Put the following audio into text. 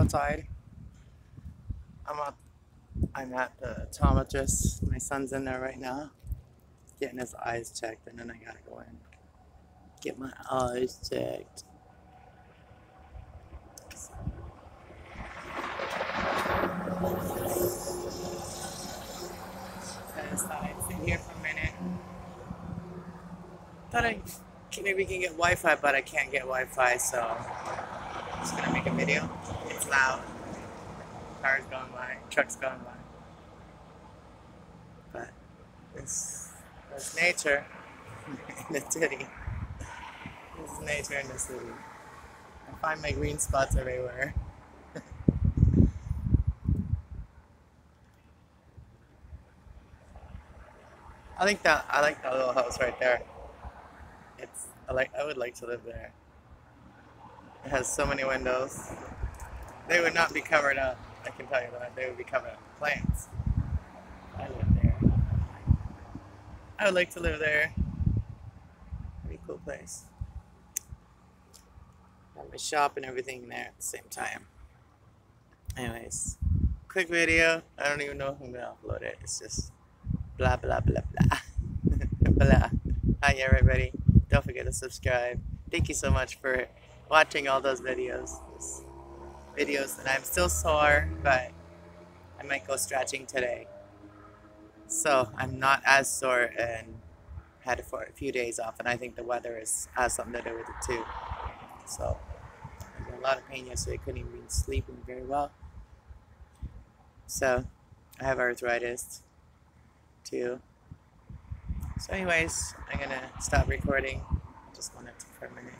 outside. I'm at the optometrist. My son's in there right now, getting his eyes checked, and then I gotta go in, get my eyes checked. Set aside, sit here for a minute. Thought maybe we can get Wi-Fi, but I can't get Wi-Fi, so I'm just gonna make a video. It's loud. Cars going by, trucks going by. But it's nature in the city. This is nature in the city. I find my green spots everywhere. I like that little house right there. I would like to live there. It has so many windows. They would not be covered up, I can tell you that. They would be covered up with plants. I live there. I would like to live there. Pretty cool place. Got my shop and everything there at the same time. Anyways, quick video. I don't even know if I'm gonna upload it. It's just blah blah blah blah. Blah. Hi everybody. Don't forget to subscribe. Thank you so much for watching all those videos. And I'm still sore, but I might go stretching today. So I'm not as sore and had it for a few days off, and I think the weather has something to do with it too. So I had a lot of pain yesterday, couldn't even be sleeping very well. So I have arthritis too. So anyways, I'm gonna stop recording. Just wanted to for a minute.